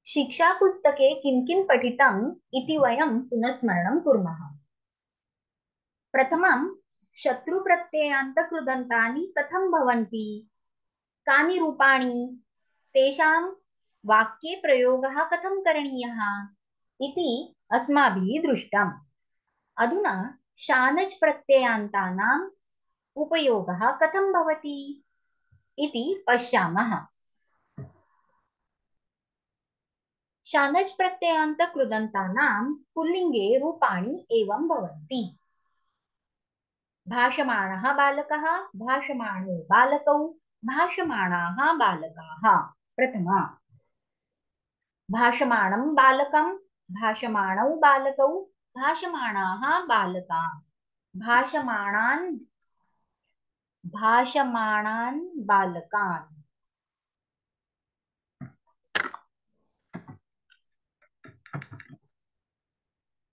शिक्षापुस्तके किं किं पठितम् इति वयं पुनस्मरणं कुर्मः। प्रथमं शत्रुप्रत्ययान्तकृदन्तानि कथं भवन्ति, कानि रूपाणि, तेषां वाक्ये प्रयोगः कथं करणीयः इति अस्माभिः दृष्टम्। अधुना शानच् प्रत्ययान्तानाम् उपयोगः कथं भवति इति पश्यामः। शानच् प्रत्ययान्तकृदन्तानां पुल्लिङ्गे रूपाणि एवं भवन्ति। भाषमाणः बालकः, भाषमाणो बालकौ, भाषमाणाः बालकाः। प्रथमा भाषमाणं बालकं, भाषमाणौ बालकौ, भाषमाणाः बालकाः। भाषमाणान् बालकान्।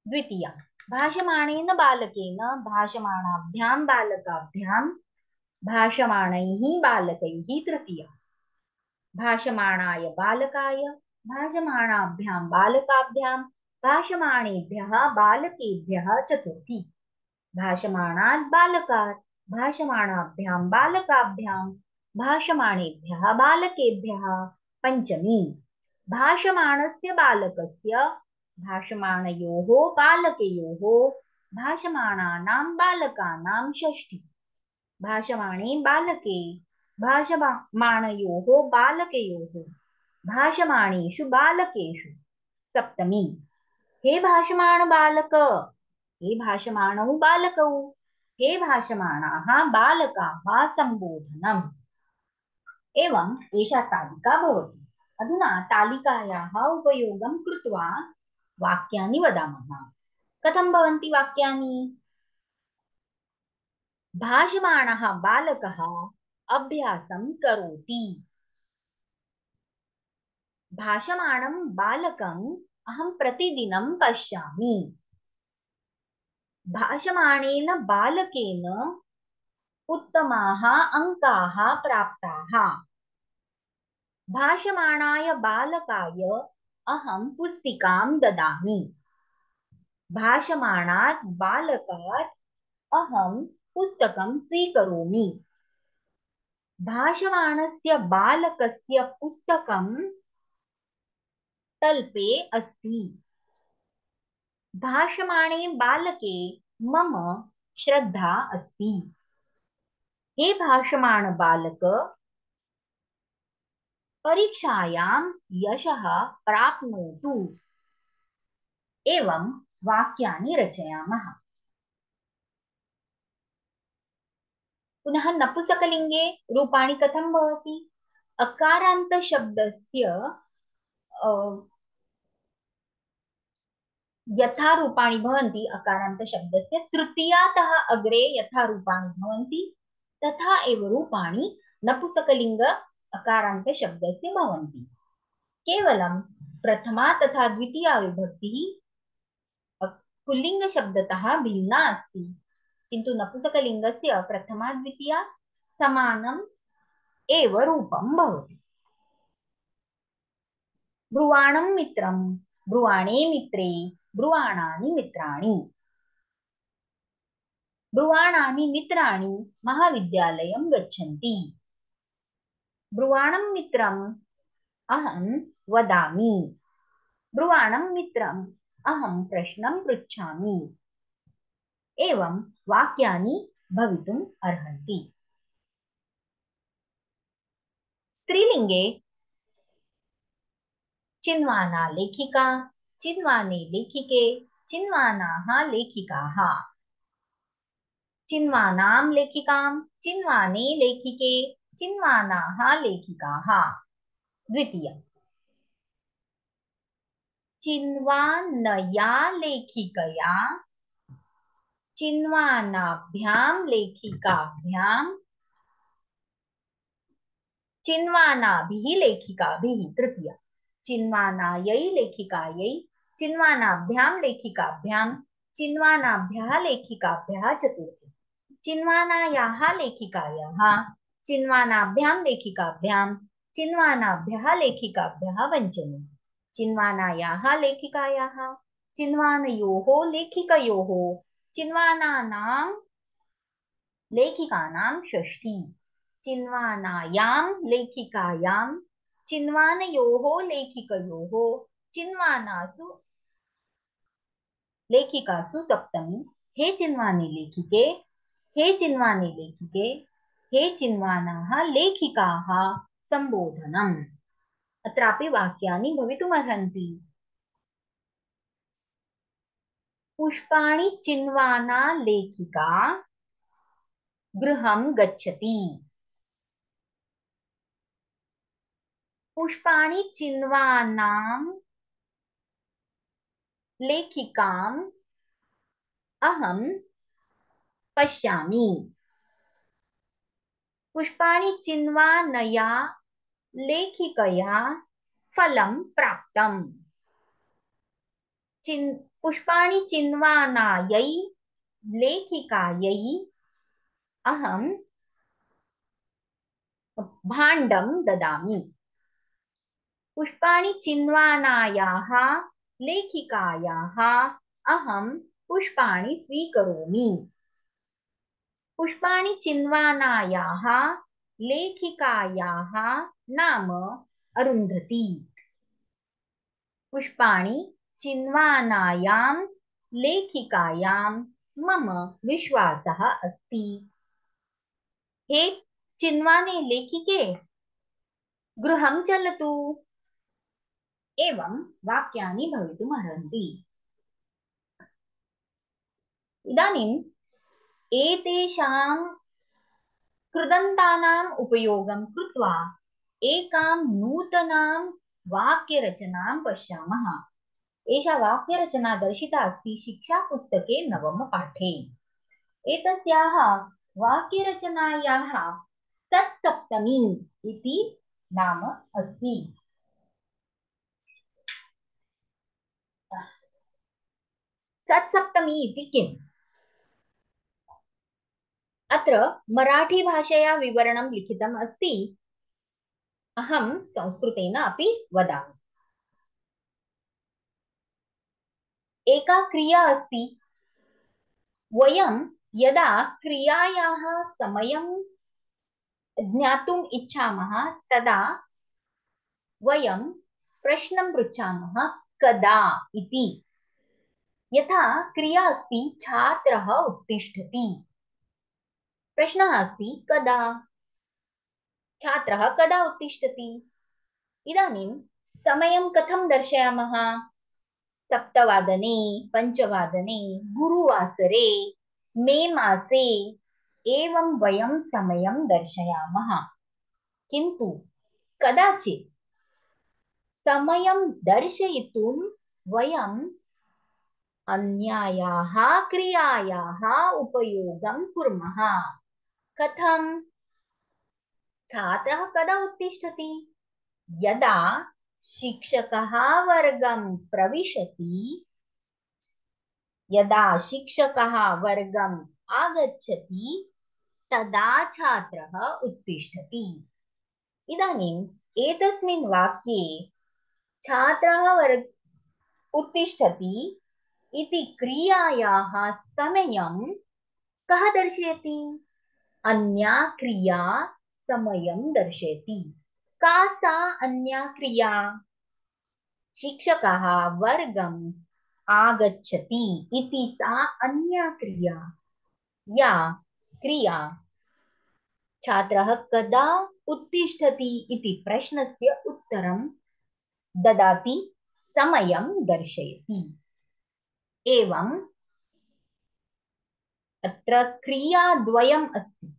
द्वितीया भाषमाणेन बालकेन, भाषमाणाभ्यां बालकाभ्यां, भाषमाणैः बालकैः। तृतीया भाषमाणाय बालकाय, भाषमाणाभ्यां बालकाभ्यां, भाषमाणेभ्यः बालकेभ्यः। चतुर्थी भाषमाणात् बालकात्, भाषमाणाभ्यां बालकाभ्यां, भाषमाणेभ्यः बालकेभ्यः। पंचमी भाषमाणस्य बालकस्य, भाषमाणयोः बालकयोः, भाषमाणानां बालकानां। षष्ठी भाषमाणे बालके, भाषमाणयोः बालकयोः, भाषमाणेषु बालकेषु। सप्तमी हे भाषमाण बालक, हे भाषमाणौ बालकौ, हे भाषमाणाः बालकाः। सम्बोधनम्। एवम् एषा तालिका भवति। अधुना तालिकायाः उपयोगं कृत्वा वाक्यानि वदामः। कथं भवन्ति वाक्यानि? भाषमाणः बालकः अभ्यासं करोति। भाषमाणं बालकम् अहं प्रतिदिनं पश्यामि। भाषमाणेन बालकेन उत्तमाः अङ्काः प्राप्ताः। भाषमाणाय बालकाय अहं पुस्तिकां ददामि। भाषमाणात् बालकात् अहं पुस्तकं स्वीकरोमि। भाषमाणस्य बालकस्य पुस्तकं तल्पे अस्ति। भाषमाणे बालके मम श्रद्धा अस्ति। हे भाषमाण बालक, परीक्षायां यशः प्राप्नोतु। एवं वाक्यानि रचयामः। पुनः नपुंसकलिङ्गे रूपाणि कथं भवति? अकारान्तशब्दस्य यथा रूपाणि भवन्ति, अकारान्तशब्दस्य तृतीयातः अग्रे यथा रूपाणि भवन्ति तथा एव रूपाणि नपुंसकलिङ्ग अकारान्तशब्दस्य भवन्ति। केवलं प्रथमा तथा द्वितीया विभक्तिः पुल्लिङ्गशब्दतः भिन्ना अस्ति, किन्तु नपुंसकलिङ्गस्य प्रथमा द्वितीया समानम् एव रूपं भवति। ब्रुवाणं मित्रं, ब्रुवाणे मित्रे, ब्रुवाणानि मित्राणि। ब्रुवाणानि मित्राणि महाविद्यालयं गच्छन्ति। ब्रुवाणं मित्रम् अहं वदामि। ब्रुवाणं मित्रम् अहं प्रश्नं पृच्छामि। एवं वाक्यानि भवितुम् अर्हन्ति। स्त्रीलिङ्गे चिन्वाना लेखिका, चिन्वाने लेखिके, चिन्वानाः लेखिकाः। चिन्वानां लेखिकां, चिन्वाने लेखिके, चिन्वानाः लेखिकाः। द्वितीय चिन्वानया लेखिकया, चिन्वानाभ्यां लेखिकाभ्यां, चिन्वानाभिः लेखिकाभिः। तृतीय चिन्वानायै लेखिकायै, चिन्वानाभ्यां लेखिकाभ्यां, चिन्वानाभ्यः लेखिकाभ्यः। चतुर्थी चिन्वानायाः लेखिकायाः, चिन्वानाभ्यां लेखिकाभ्यां, चिन्वानाभ्यः लेखिकाभ्यः। पञ्चमी चिन्वानायाः लेखिकायाः, चिन्वानयोः लेखिकयोः, चिन्वानानां लेखिकानां षष्ठी, चिन्वानायां लेखिकायां, चिन्वानयोः लेखिकयोः, चिन्वानासु लेखिकासु सप्तमी, हे चिन्वाने लेखिके, हे चिन्वाने लेखिके, हे चिन्वानाः लेखिकाः संबोधनम्। अत्रापि वाक्यानि भवितुमर्हन्ति। पुष्पाणि चिन्वाना लेखिका गृहं गच्छति। पुष्पाणि चिन्वानां लेखिकाम् अहं पश्यामि। पुष्पाणि चिन्वानया लेखिकया फलं प्राप्तम्। पुष्पाणि चिन्वानायै लेखिकायै अहं भाण्डं ददामि। पुष्पाणि चिन्वानायाः लेखिकायाः अहं पुष्पाणि स्वीकरोमि। पुष्पाणि चिन्वानायाः लेखिकायाः नाम अरुन्धती। पुष्पाणि चिन्वानायां लेखिकायां मम विश्वासः अस्ति। हे चिन्वाने लेखिके गृहं चलतु। एवं वाक्यानि भवितुमर्हन्ति। इदानीम् एतेषां कृदन्तानाम् उपयोगं कृत्वा एकां नूतनां वाक्यरचनां पश्यामः। एषा वाक्यरचना दर्शिता अस्ति शिक्षापुस्तके नवमपाठे। एतस्याः वाक्यरचनायाः तत्सप्तमी इति नाम अस्ति। सत्सप्तमी इति किम्? अत्र मराठी भाषया विवरणं लिखितम् अस्ति। अहं संस्कृतेन अपि वदामि। एका क्रिया अस्ति। वयं यदा क्रियायाः समयं ज्ञातुम् इच्छामः तदा वयं प्रश्नं पृच्छामः कदा इति। यथा क्रिया अस्ति छात्रः उत्तिष्ठति। प्रश्नः अस्ति कदा? छात्रः कदा उत्तिष्ठति? इदानीं समयं कथं दर्शयामः? सप्तवादने, पञ्चवादने, गुरुवासरे, मे मासे एवं वयं समयं दर्शयामः। किन्तु कदाचित् समयं दर्शयितुं वयं अन्यायाः क्रियायाः उपयोगं कुर्मः। कथं? छात्रः कदा उत्तिष्ठति? यदा शिक्षकः वर्गं प्रविशति, यदा शिक्षकः वर्गम् आगच्छति तदा छात्रः उत्तिष्ठति। इदानीम् एतस्मिन् वाक्ये छात्रः उत्तिष्ठति इति क्रियायाः समयं कः दर्शयति? अन्या क्रिया समयं दर्शयति। का सा अन्या क्रिया? शिक्षकः वर्गम् आगच्छति इति सा अन्या क्रिया। या क्रिया छात्रः कदा उत्तिष्ठति इति प्रश्नस्य उत्तरं ददाति, समयं दर्शयति। एवं अत्र क्रियाद्वयम् अस्ति।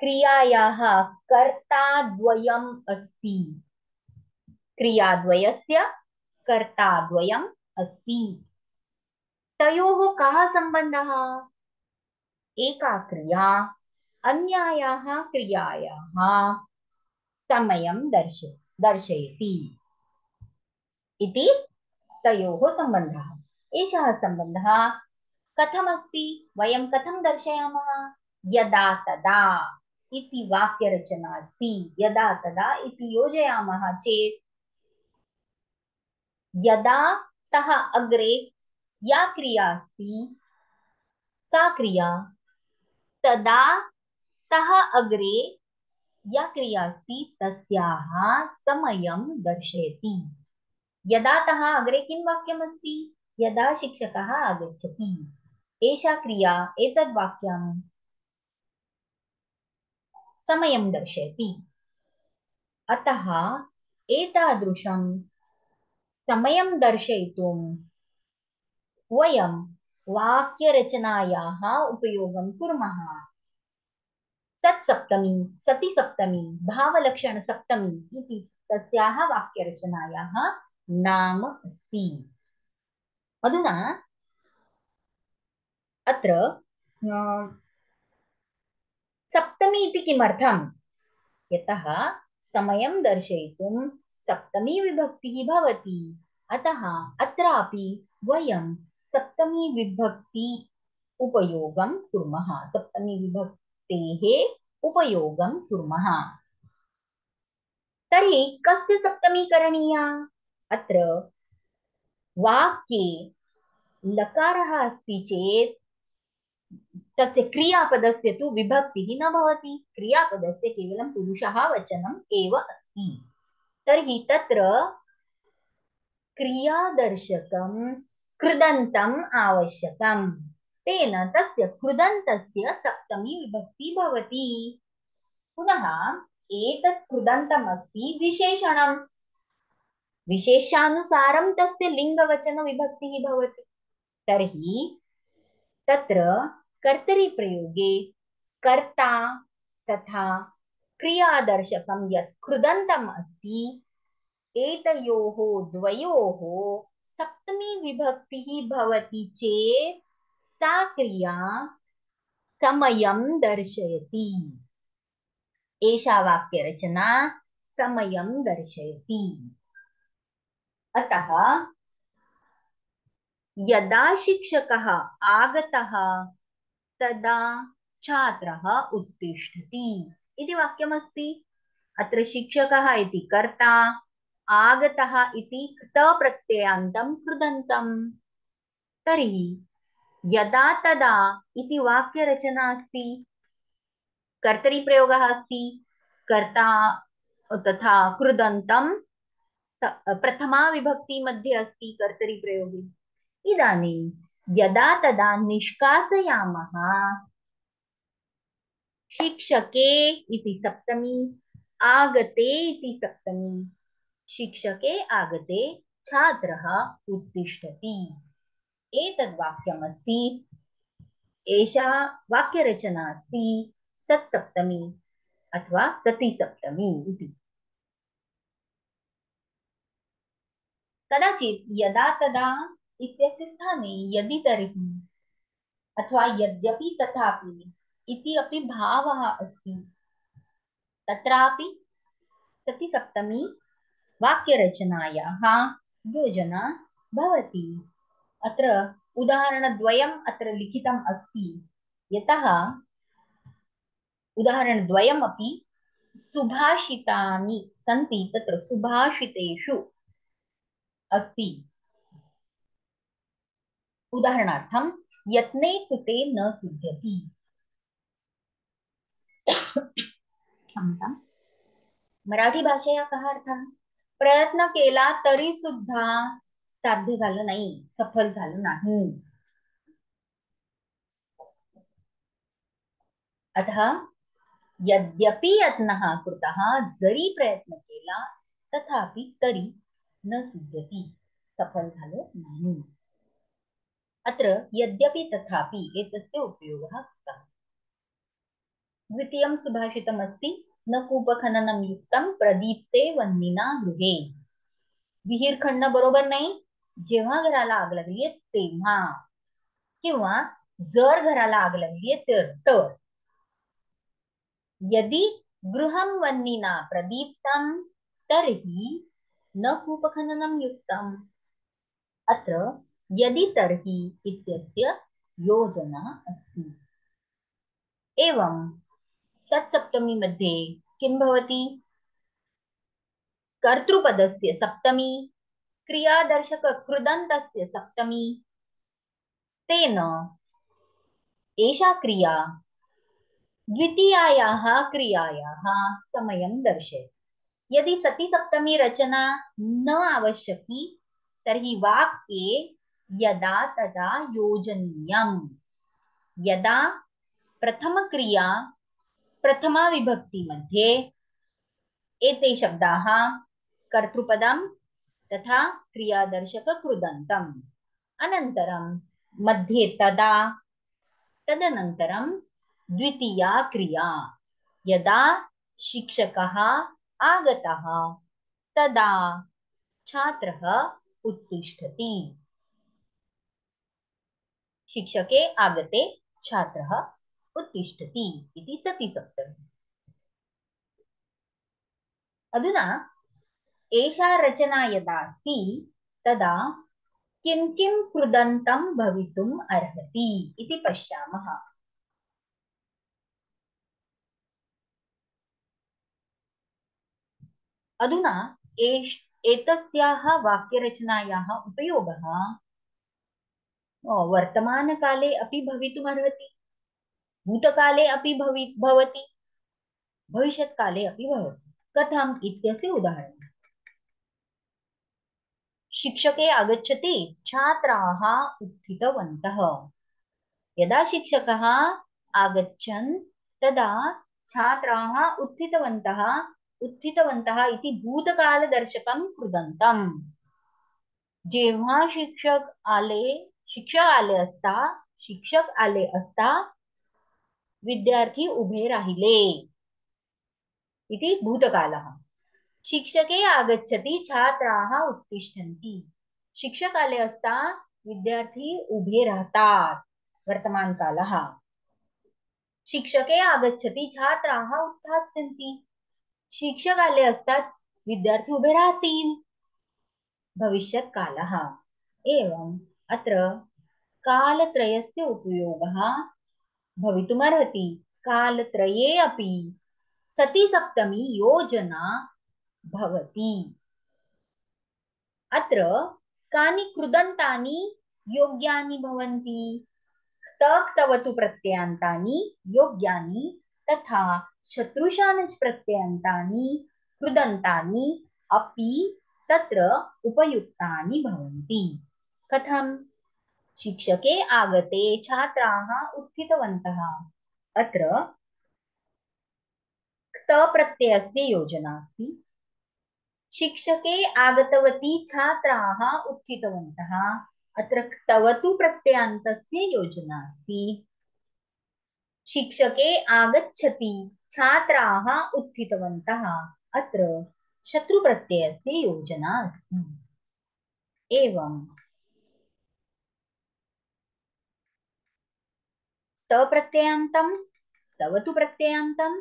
क्रियायाः कर्ताद्वयम् अस्ति। क्रियाद्वयस्य कर्ताद्वयम् अस्ति। तयोः कः सम्बन्धः? एका क्रिया अन्यायाः क्रियायाः समयं दर्शयति इति तयोः सम्बन्धः। एषः सम्बन्धः कथमस्ति? वयं कथं दर्शयामः? यदा तदा। इति वाक्यरचना अस्ति। यदा तदा इति योजयामः चेत् यदा तः अग्रे या क्रिया अस्ति सा क्रिया तदा तः अग्रे या क्रिया अस्ति तस्याः समयं दर्शयति। यदा तः अग्रे किं वाक्यमस्ति? यदा शिक्षकः आगच्छति। एषा क्रिया एतद् वाक्यं समयं दर्शयति। अतः एतादृशं समयं दर्शयितुं वयं वाक्यरचनायाः उपयोगं कुर्मः। सत्सप्तमी, सतिसप्तमी, भावलक्षणसप्तमी इति तस्याः वाक्यरचनायाः नाम अस्ति। अधुना अत्र सप्तमी इति किमर्थम्? यतः समयं दर्शयितुं सप्तमी विभक्तिः भवति। अतः अत्रापि वयं सप्तमी विभक्ति उपयोगं कुर्मः। सप्तमी विभक्तेः उपयोगं कुर्मः। तर्हि कस्य सप्तमी करणीया? अत्र वाक्ये लकारः अस्ति चेत् तस्य क्रियापदस्य तु विभक्तिः न भवति। क्रियापदस्य केवलं पुरुषः वचनम् एव अस्ति। तर्हि तत्र क्रियादर्शकं कृदन्तम् आवश्यकम्। तेन तस्य कृदन्तस्य सप्तमी विभक्ति भवति। पुनः एतत् कृदन्तमस्ति विशेषणम्। विशेषानुसारं तस्य लिङ्गवचनविभक्तिः भवति। तर्हि तत्र कर्तरिप्रयोगे कर्ता तथा क्रियादर्शकं यत् कृदन्तम् अस्ति एतयोः द्वयोः सप्तमी विभक्तिः भवति चेत् सा क्रिया समयं दर्शयति। एषा वाक्यरचना समयं दर्शयति। अतः यदा शिक्षकः आगतः तदा छात्रः उत्तिष्ठति इति वाक्यमस्ति। अत्र शिक्षकः इति कर्ता, आगतः इति क्तप्रत्ययान्तं कृदन्तम्। तर्हि यदा तदा इति वाक्यरचना अस्ति। कर्तरिप्रयोगः अस्ति। कर्ता तथा कृदन्तं प्रथमा विभक्ति मध्ये अस्ति कर्तरिप्रयोगे। इदानीं यदा तदा निष्कासयामः शिक्षके इति सप्तमी, आगते इति सप्तमी। शिक्षके आगते छात्रः उत्तिष्ठति। एतद् वाक्यमस्ति। एषा वाक्यरचना अस्ति सत्सप्तमी अथवा सतिसप्तमी इति। कदाचित् यदा तदा इत्यस्य स्थाने यदि तर्हि अथवा यद्यपि तथापि इति अपि भावः अस्ति। तत्रापि सतिसप्तमी वाक्यरचनायाः योजना भवति। अत्र उदाहरणद्वयम् अत्र लिखितम् अस्ति। यतः उदाहरणद्वयमपि सुभाषितानि सन्ति। तत्र सुभाषितेषु अस्ति। उदाहरणार्थं यत्ने कृते न सिद्ध्यति। मराठी भाषेचा काय अर्थ? प्रयत्न केला तरी सुद्धा साध्य झालं नाही, सफल झालं नाही। अतः यद्यपि यत्नः कृतः, जरी प्रयत्न केला तथापि तरी न सिद्ध्यति, सफल झालं नाही। अत्र यद्यपि तथापि एतस्य उपयोगः कृतः। द्वितीयं सुभाषितमस्ति न कूपखननं युक्तं प्रदीप्ते वह्निना गृहे। विहीर खणणं बरोबर नाही, जेव्हा घराला आग लागलीये तेव्हा, किंवा जर घराला आग लागलीये तर यदि गृहं वह्निना प्रदीप्तं तर्हि न कूपखननं युक्तम्। अत्र यदि तर्हि इत्यस्य योजना अस्ति। एवं तत्सप्तमी मध्ये किं भवति? कर्तृपदस्य सप्तमी, क्रियादर्शक कृदन्तस्य सप्तमी। तेन एषा क्रिया द्वितीयायाः क्रियायाः समयं दर्शयति। यदि सति सप्तमी रचना न आवश्यकी तर्हि वाक्ये यदा तदा योजनीयम्। यदा प्रथमक्रिया प्रथमा विभक्ति मध्ये एते शब्दाः कर्तृपदं तथा क्रियादर्शक कृदन्तम्, अनन्तरं मध्ये तदा, तदनन्तरं द्वितीया क्रिया। यदा शिक्षकः आगतः तदा छात्रः उत्तिष्ठति। शिक्षके आगते छात्रः उत्तिष्ठति इति सति सप्तमी। अधुना एषा रचना यदा अस्ति तदा किं किं कृदन्तं भवितुम् अर्हति इति पश्यामः। अधुना एतस्याः वाक्यरचनायाः उपयोगः वर्तमानकाले अपि भवितुमर्हति, भूतकाले अपि भवति, भविष्यत्काले अपि भवति। कथम् इत्यस्य उदाहरणम्। शिक्षके आगच्छति, छात्राः उत्थितवन्तः। यदा शिक्षकः आगच्छन् तदा छात्राः उत्थितवन्तः। उत्थितवन्तः इति भूतकालदर्शकं कृदन्तम्। जेव्हा शिक्षक आले असता विद्यार्थी उभे राहिले इति भूतकालः। शिक्षके आगच्छति, छात्राः उत्तिष्ठन्ति। शिक्षक आले असता विद्यार्थी उभे राहतात, वर्तमानकालः। शिक्षके आगच्छति, छात्राः उत्थास्यन्ति। शिक्षक आले असतात विद्यार्थी उभे राहतील, भविष्यत्कालः। एवम् अत्र कालत्रयस्य उपयोगः भवितुमर्हति। कालत्रये अपि सति सप्तमी योजना भवति। अत्र कानि कृदन्तानि योग्यानि भवन्ति? क्तवतु प्रत्ययान्तानि योग्यानि तथा शत्रुशानच् प्रत्ययान्तानि कृदन्तानि अपि तत्र उपयुक्तानि भवन्ति। कथम्? शिक्षके आगते छात्राः उत्थितवन्तः। अत्र क्त प्रत्ययस्य योजना अस्ति। शिक्षके आगतवती, छात्राः उत्थितवन्तः। अत्र क्तवतु प्रत्ययान्तस्य योजना अस्ति। शिक्षके आगच्छति, छात्राः उत्थितवन्तः। अत्र शत्रुप्रत्ययस्य योजना अस्ति। एवं तप्रत्ययान्तं, तवतु प्रत्ययान्तं,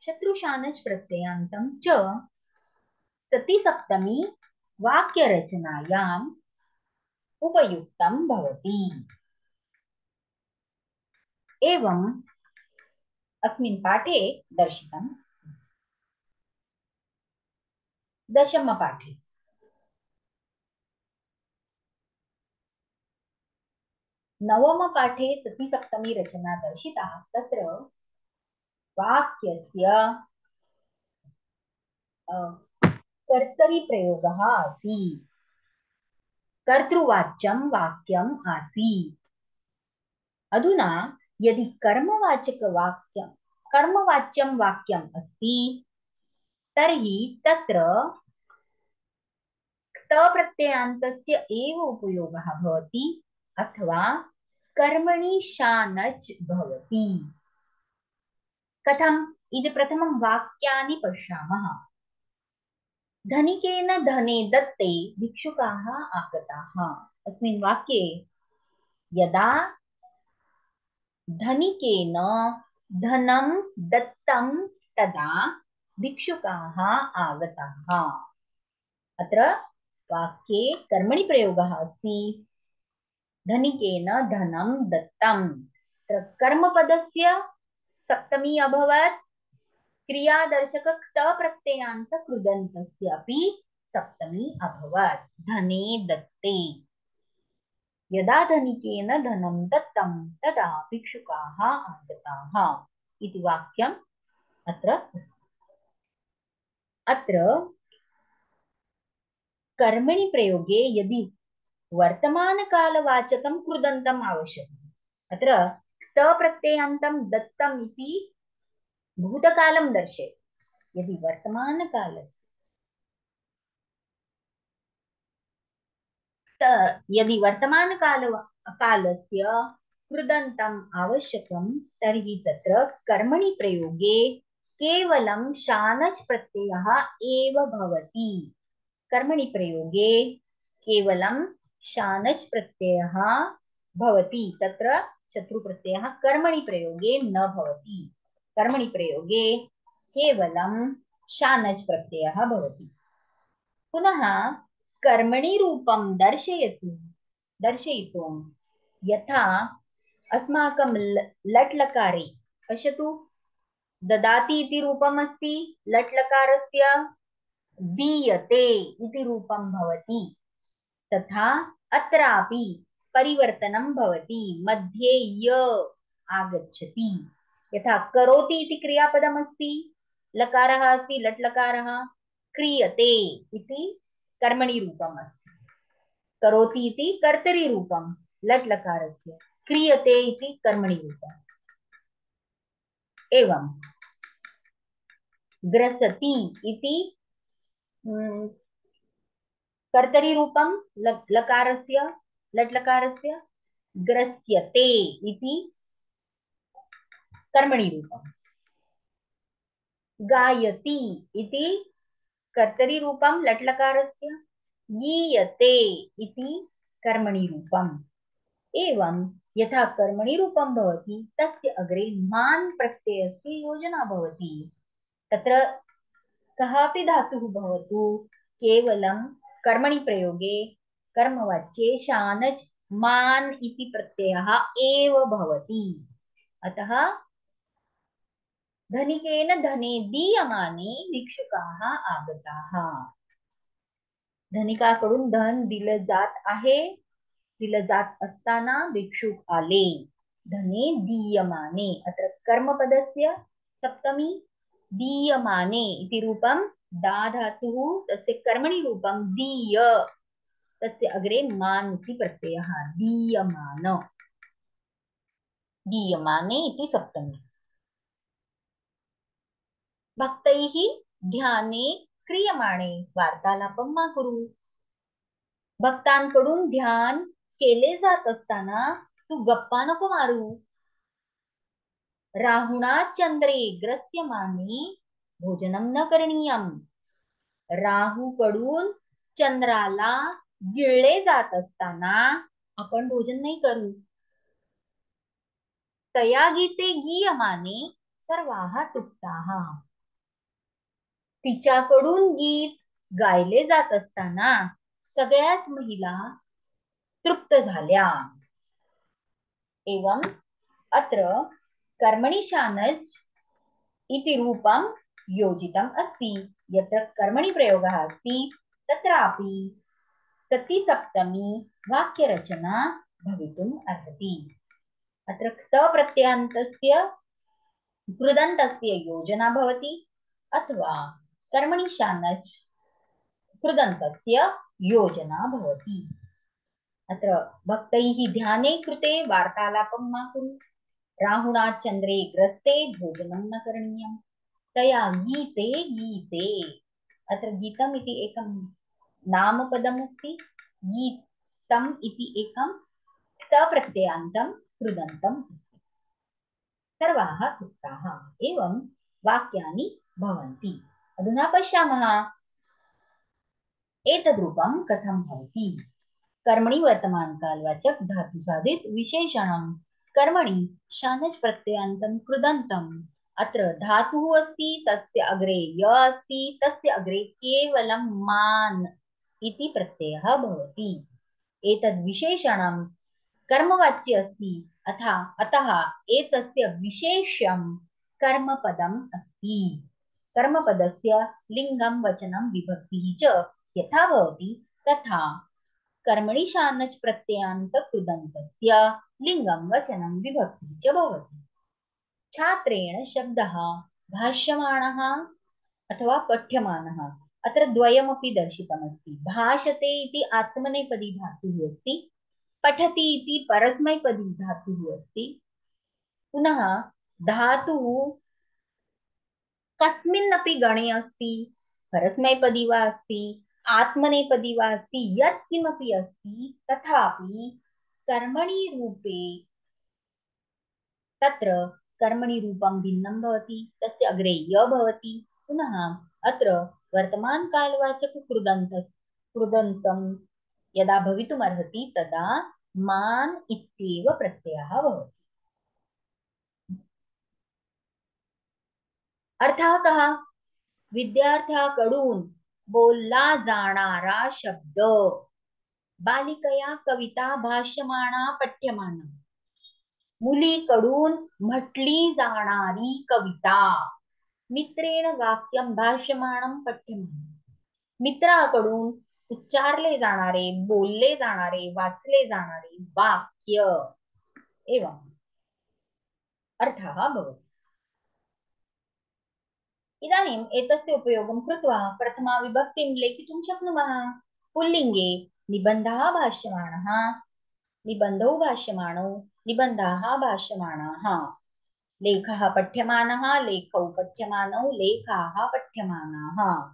शत्रुशानच् प्रत्ययान्तं च सति सप्तमी वाक्यरचनायाम् उपयुक्तं भवति। एवम् अस्मिन् पाठे दर्शितम्। दशमपाठे नवमपाठे सति सप्तमी रचना दर्शिता। तत्र वाक्यस्य कर्तरिप्रयोगः आसीत्। कर्तृवाच्यं वाक्यम् आसीत्। अधुना यदि कर्मवाच्यं वाक्यम् अस्ति तर्हि तत्र प्रत्ययान्तस्य एव उपयोगः भवति अथवा कर्मणि शानच् भवति। कथम् इति प्रथमं वाक्यानि पश्यामः। धनिकेन धने दत्ते भिक्षुकाः आगताः। अस्मिन् वाक्ये यदा धनिकेन धनं दत्तं तदा भिक्षुकाः आगताः। अत्र वाक्ये कर्मणि प्रयोगः अस्ति। धनिकेन धनं दत्तं। कर्मपदस्य सप्तमी अभवत्, क्रियादर्शक क्त प्रत्ययान्त कृदन्तस्यापि सप्तमी अभवत्। धने दत्ते यदा धनिकेन धनं दत्तं तदा भिक्षुकाः आगताः इति वाक्यम् अत्र अस्ति। अत्र कर्मणि प्रयोगे यदि वर्तमानकालवाचकं कृदन्तम् आवश्यकम्। अत्र क्त प्रत्ययान्तं दत्तम् इति भूतकालं दर्शयति। यदि वर्तमानकालस्य कृदन्तम् आवश्यकं तर्हि तत्र कर्मणि प्रयोगे केवलं शानच् प्रत्ययः एव भवति। कर्मणि प्रयोगे केवलं शानच् प्रत्ययः भवति। तत्र शत्रुप्रत्ययः कर्मणि प्रयोगे न भवति। कर्मणि प्रयोगे केवलं शानच् प्रत्ययः भवति। पुनः कर्मणि रूपं दर्शयितुं यथा अस्माकं लट् लकारे पश्यतु, ददाति इति रूपम् अस्ति। लट् लकारस्य दीयते इति रूपं भवति। तथा अत्रापि परिवर्तनं भवति, मध्ये य आगच्छति। यथा करोति इति क्रियापदमस्ति, लकारः अस्ति लट् लकारः, क्रियते इति कर्मणि रूपम् अस्ति। करोति इति कर्तरि रूपं लट् लकारस्य, क्रियते इति कर्मणि रूपम्। एवं ग्रसति इति कर्तरि रूपं लकारस्य लट् लकारस्य, ग्रस्यते इति कर्मणि रूपम्। गायति इति कर्तरि रूपं लट् लकारस्य, गीयते इति कर्मणि रूपम्। एवं यथा कर्मणि रूपं भवति तस्य अग्रे मान् प्रत्ययस्य योजना भवति। तत्र कः अपि धातुः भवतु, केवलं कर्मणि प्रयोगे कर्मवाच्ये शानच् मान् इति प्रत्ययः एव भवति। अतः धनिकेन धने दीयमाने भिक्षुकाः आगताः। धनिकाकडून धन दिलं जात आहे, दिलं जात असताना भिक्षुक आले। धने दीयमाने, अत्र कर्मपदस्य सप्तमी दीयमाने इति रूपं दा धातुः, तस्य कर्मणि रूपं दीय, तस्य अग्रे मान इति प्रत्ययः, दीयमान, दीयमाने इति सप्तमी। भक्तैः ध्याने क्रियमाणे वार्तालापं मा करू। भक्तांकडून ध्यान केले जात असताना तू गप्पा नको मारू। राहुणा चंद्रे ग्रस्यमाने भोजनम न करणीयम। राहूकडून चंद्राला गिळले जात असताना आपण भोजन नाही करू। तया गीते गीयमाने सर्वाः तृप्ताः। तिच्याकडून गीत गायले जात असताना सगळ्याच महिला तृप्त झाल्या। एवं अत्र कर्मणि शानच् इति रूपं योजितम् अस्ति। यत्र कर्मणि प्रयोगः अस्ति तत्रापि सति सप्तमी वाक्यरचना भवितुम् अर्हति। अत्र क्त प्रत्ययान्तस्य कृदन्तस्य योजना भवति, अथवा कर्मणि शानच् कृदन्तस्य योजना भवति। अत्र भक्तैः ध्याने कृते वार्तालापं मा कुरु। राहुणा चंद्रे ग्रस्ते भोजनं न करणीयम्। तया गीते गीते, अत्र गीतम् इति एकं नामपदमस्ति। गीतम् इति एकं क्त-प्रत्ययान्तं कृदन्तम् अस्ति। सर्वाः तृप्ताः। एवं वाक्यानि भवन्ति। अधुना पश्यामः एतद्रूपं कथं भवति। कर्मणि वर्तमानकालवाचक धातु साधित विशेषणं कर्मणि शानच् प्रत्ययान्तं कृदन्तम्। अत्र धातुः अस्ति, तस्य अग्रे य अस्ति, तस्य अग्रे केवलं मान् इति प्रत्ययः भवति। एतद् विशेषणं कर्मवाच्य अस्ति, अतः एतस्य विशेष्यं कर्मपदम् अस्ति। कर्मपदस्य लिंगं वचनं विभक्तिः च यथा भवति तथा कर्मणि शानच् प्रत्ययान्त कृदन्तस्य लिंगं वचनं विभक्तिः च भवति। छात्रेण शब्दः भाष्यमाणः अथवा पठ्यमानः अत्र द्वयमपि दर्शितमस्ति। भाषते इति आत्मनेपदी धातुः अस्ति, पठति इति परस्मैपदी धातुः अस्ति। पुनः धातुः कस्मिन्नपि गणे अस्ति, परस्मैपदी वा अस्ति, आत्मनेपदी वा अस्ति, यत् किमपि अस्ति, तथापि कर्मणि रूपे तत्र कर्मणि रूपं भिन्नं भवति, तस्य अग्रे य भवति। पुनः अत्र वर्तमानकालवाचक कृदन्तं यदा भवितुमर्हति तदा मान इत्येव प्रत्ययः भवति। अर्थः कः? विद्यार्थ्याकडून बोलला जाणारा शब्द, बालिकया कविता भाष्यमाणा पठ्यमाना, मुलीकडून म्हटली जाणारी कविता, मित्रेण वाक्यम भाष्यमाणं पठ्यमानं, मित्राकडून उच्चारले जाणारे, बोलले जाणारे, वाचले जाणारे वाक्य एवं अर्थः भवति। इदानीम् एतस्य उपयोगं कृत्वा प्रथमा विभक्तिं लेखितुं शक्नुमः। पुल्लिङ्गे निबन्धः भाष्यमाणः, निबन्धौ भाष्यमाणौ, निबन्धाः भाष्यमाणाः, लेखः पठ्यमानः, लेखौ पठ्यमानौ, लेखाः पठ्यमानाः।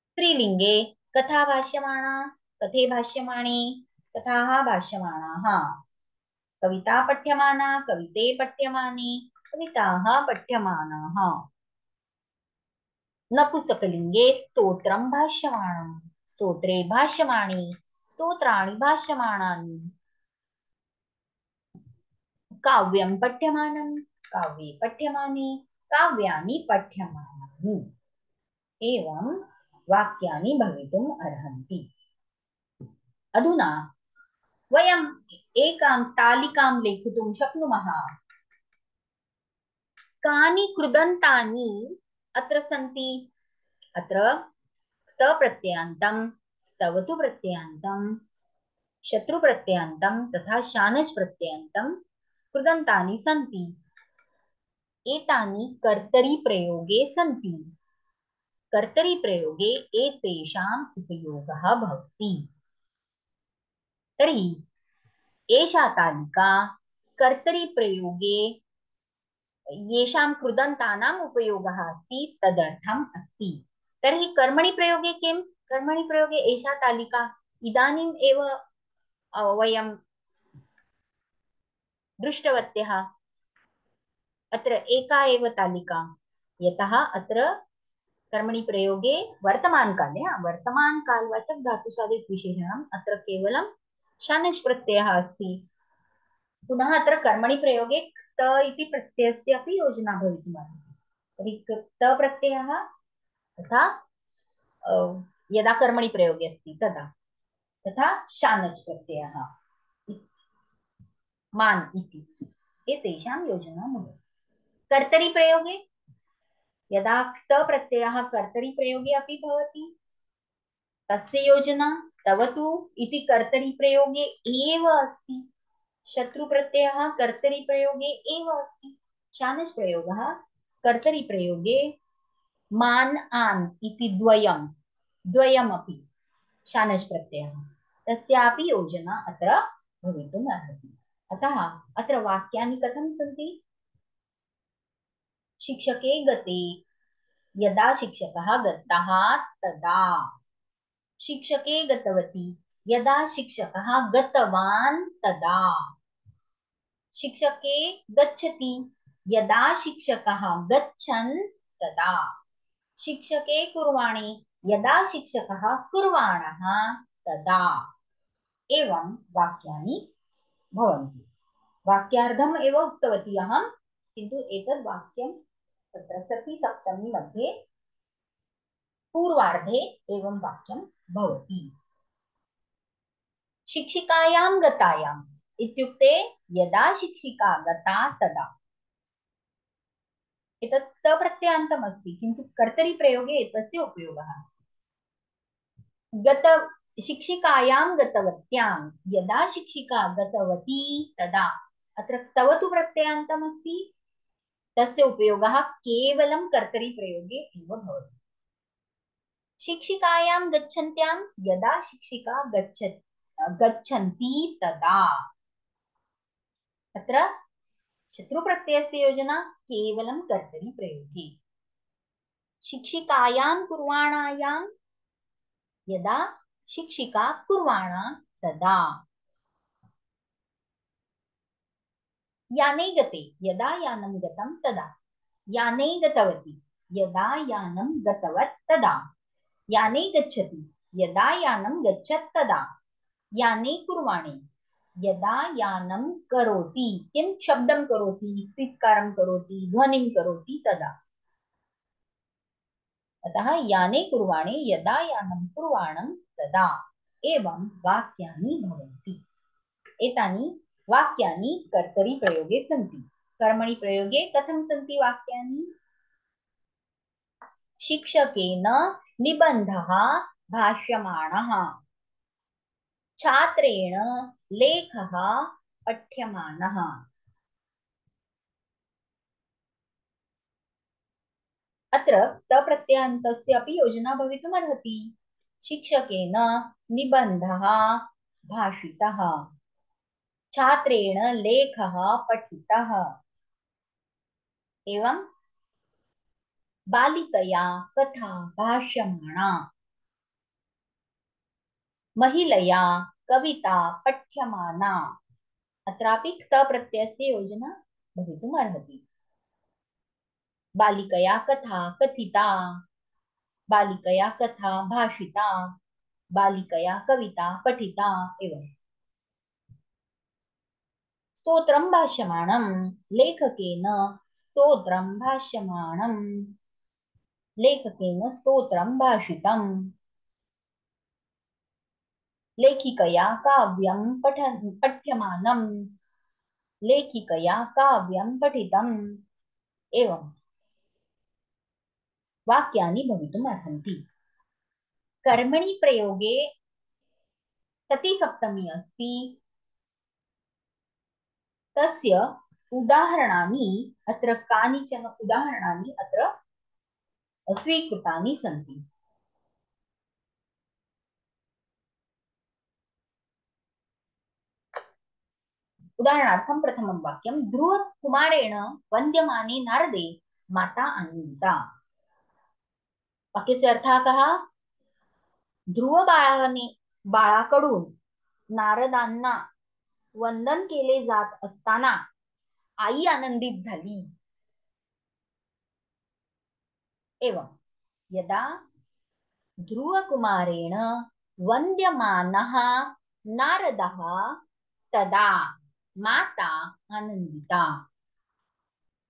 स्त्रीलिङ्गे कथा भाष्यमाणा, कथे भाष्यमाणे, कथाः भाष्यमाणाः, कविता पठ्यमाना, कविते पठ्यमाने, कविताः पठ्यमानाः। नपुंसकलिङ्गे स्तोत्रं भाष्यमाणं, स्तोत्रे भाष्यमाणे, स्तोत्राणि भाष्यमाणानि, काव्यं पठ्यमानं, काव्ये पठ्यमाने, काव्यानि पठ्यमानानि। एवं वाक्यानि भवितुम् अर्हन्ति। अधुना वयम् एकां तालिकां लेखितुं शक्नुमः। कानि कृदन्तानि अत्र सन्ति? अत्र त प्रत्ययान्तं, तवतु प्रत्ययान्तं, शत्रु प्रत्ययान्तं तथा शानच् प्रत्ययान्तं कृदन्तानि सन्ति। एतानि कर्तरि प्रयोगे सन्ति। कर्तरि प्रयोगे एतेषाम् उपयोगः भवति। तर्हि एषा तालिका कर्तरि प्रयोगे येषां कृदन्तानाम् उपयोगः अस्ति तदर्थम् अस्ति। तर्हि कर्मणि प्रयोगे किम्? कर्मणि प्रयोगे एषा तालिका इदानीम् एव वयं दृष्टवत्यः। अत्र एका एव तालिका, यतः अत्र कर्मणि प्रयोगे वर्तमानकालवाचक धातुसाधित विशेषणम् अत्र केवलं शानच् प्रत्ययः अस्ति। पुनः अत्र कर्मणि प्रयोगे त इति प्रत्ययस्य अपि योजना भवितुमर्हति। तर्हि त प्रत्ययः तथा यदा कर्मणि प्रयोगे अस्ति तदा, तथा शानच् प्रत्ययः मान इति, एतेषां योजना भवति। कर्तरि प्रयोगे यदा क्त प्रत्ययः कर्तरि प्रयोगे अपि भवति, तस्य योजना तवतु इति कर्तरि प्रयोगे एव अस्ति। शत्रु प्रत्ययः कर्तरि प्रयोगे एव अस्ति। शानच् प्रयोगः कर्तरि प्रयोगे मान आन इति द्वयमपि शानच् प्रत्ययः, तस्यापि योजना अत्र भवितुम् अर्हति। अतः अत्र वाक्यानि कथं सन्ति? शिक्षके गते, यदा शिक्षकः गतः तदा, शिक्षके गतवती, यदा शिक्षकः गतवान् तदा, शिक्षके गच्छति, यदा शिक्षकः गच्छन् तदा, शिक्षके कुर्वाणे, यदा शिक्षकः कुर्वाणः तदा। एवं वाक्यानि भवन्ति। वाक्यार्धम् एव उक्तवती अहं, किन्तु एतद् वाक्यं तत्र सति सप्तमी मध्ये पूर्वार्धे एवं वाक्यं भवति। शिक्षिकायां गतायाम् इत्युक्ते यदा शिक्षिका गता तदा, एतत् तप्रत्ययान्तम् अस्ति, किन्तु कर्तरिप्रयोगे एतस्य उपयोगः। गत शिक्षिकायां गतवत्यां, यदा शिक्षिका गतवती तदा, अत्र तवतु प्रत्ययान्तम् अस्ति, तस्य उपयोगः केवलं कर्तरिप्रयोगे एव भवति। शिक्षिकायां गच्छन्त्यां, यदा शिक्षिका गच्छन्ति तदा, अत्र शत्रुप्रत्ययस्य योजना केवलं कर्तरिप्रयोगे। शिक्षिकायां कुर्वाणायां, यदा शिक्षिका कुर्वाणा तदा। याने गते, यदा यानं गतं तदा। याने गतवती, यदा यानं गतवत् तदा। याने गच्छति, यदा यानं गच्छत् तदा। याने कुर्वाणे, यदा यानं करोति, किं शब्दं करोति, स्थित्कारं करोति, ध्वनिं करोति तदा। अतः याने कुर्वाणे, यदा यानं कुर्वाणं तदा। एवं वाक्यानि भवन्ति। एतानि वाक्यानि कर्तरि प्रयोगे सन्ति। कर्मणि प्रयोगे कथं सन्ति वाक्यानि? शिक्षकेन निबन्धः भाष्यमाणः, छात्रेण लेखः पठ्यमानः। अत्र तप्रत्ययान्तस्य अपि योजना भवितुमर्हति। शिक्षकेन निबन्धः भाषितः, छात्रेण लेखः पठितः। एवं बालिकया कथा भाष्यमाणा, महिलया कविता पठ्यमाना। अत्रापि तप्रत्ययस्य योजना भवितुमर्हति। बालिकया कथा कथिता, बालिकया कथा भाषिता, बालिकया कविता पठिता। एवं स्तोत्रं भाष्यमाणं, लेखकेन स्तोत्रं भाष्यमाणं, लेखकेन स्तोत्रं भाषितम्। लेखिकया काव्यं पठ्यमानं, लेखिकया काव्यं पठितम्। एवं वाक्यानि भवितुम् अर्हन्ति। कर्मणि प्रयोगे सति सप्तमी अस्ति, तस्य उदाहरणानि अत्र कानिचन उदाहरणानि अत्र स्वीकृतानि सन्ति। उदाहरणार्थं प्रथमं वाक्यं, ध्रुवकुमारेण वन्द्यमाने नारदे माता आनन्दिता। वाक्यस्य अर्थः कः? ध्रुव बाळाकडून नारदांना वंदन केले जात असताना आई आनंदित झाली। एवं यदा ध्रुवकुमारेण वन्द्यमानः नारदः तदा माता आनन्दिता।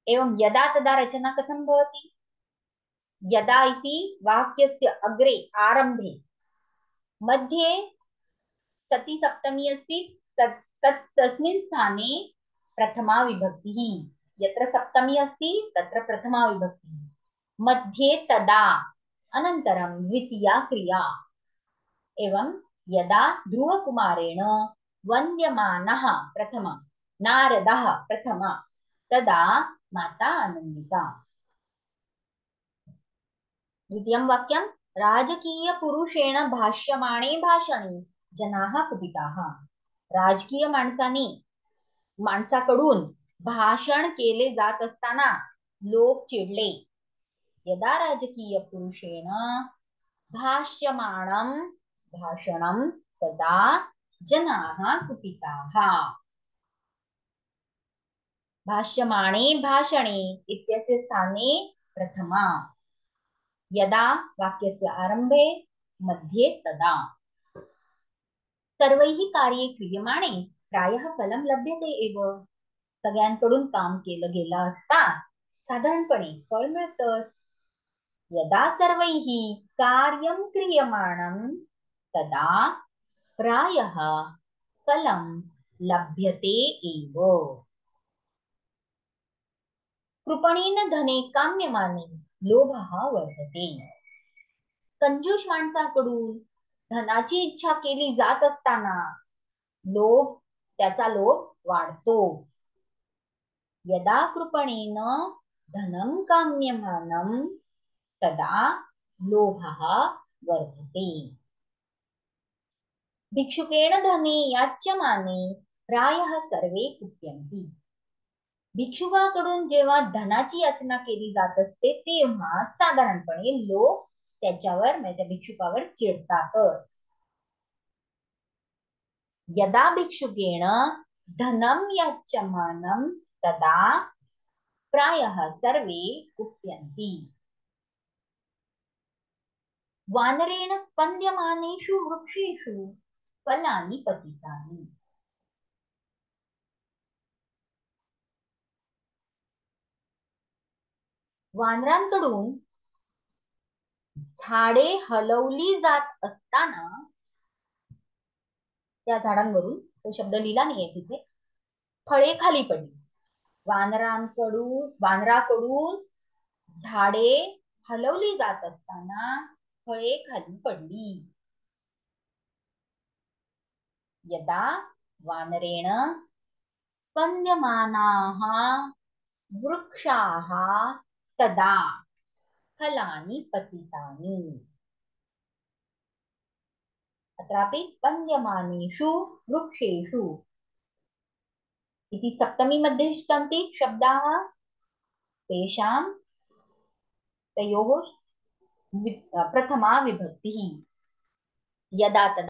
एवं यदा तदा रचना कथं भवति? यदा इति वाक्यस्य अग्रे आरंभे मध्ये सति सप्तमी अस्ति, तस्मिन् स्थाने प्रथमा विभक्तिः, यत्र सप्तमी अस्ति तत्र प्रथमा विभक्तिः, मध्ये तदा, अनन्तरं द्वितीया क्रिया। एवं यदा ध्रुवकुमारेण वन्द्यमानः प्रथमा, नारदः प्रथमा, तदा माता आनन्दिता। द्वितीयं वाक्यं, राजकीयपुरुषेण भाष्यमाणे भाषणे जनाः कुपिताः। राजकीय माणसाकडून भाषण केले जात असताना लोक चिडले। यदा राजकीय पुरुषेण भाष्यमाणं भाषणं तदा जनाः कुपिताः। भाष्यमाणे भाषणे इत्यस्य स्थाने प्रथमा, यदा वाक्यस्य आरंभे, मध्ये तदा। सर्वैः कार्ये क्रियमाणे प्रायः फलं लभ्यते एव। सगळ्यांकडून काम केलं गेलं असता साधारणपणे फळ मिळतंच। यदा सर्वैः कार्यं क्रियमाणं तदा प्रायः फलं लभ्यते एव। कृपणेन धने काम्यमाने लोभः वर्धते. कंजूस माणसाकडून धनाची इच्छा केली जात असताना त्याचा लोभ वाढतो. यदा कृपणेन धनं काम्यमानं तदा लोभः वर्धते. भिक्षुकेण धने याच्यमाने प्रायः सर्वे कुप्यन्ति. भिक्षुकाकडून जेव्हा धनाची याचना केली जात असते तेव्हा साधारणपणे लोक त्याच्यावर म्हणजे त्या भिक्षुकावर चिडतातच. यदा भिक्षुकेण धनम याच्यमानं तदा प्रायः सर्वे कुप्यन्ति. वानरेण स्पन्द्यमानेषु वृक्षेषु फलानि पतितानि. वानरांकडून झाडे हलवली जात असताना त्या झाडांवरून तो शब्द लिहिला नाहीये तिथे, फळे खाली पडली. वानराकडून झाडे हलवली जात असताना फळे खाली पडली. यदा वानरेण स्पन्द्यमानाः वृक्षाः तदा फलानि पतितानि. अत्रापि स्पन्द्यमानेषु वृक्षेषु इति सप्तमी मध्ये सन्ति शब्दाः. तेषां तयोः प्रथमा विभक्तिः. यदा तदा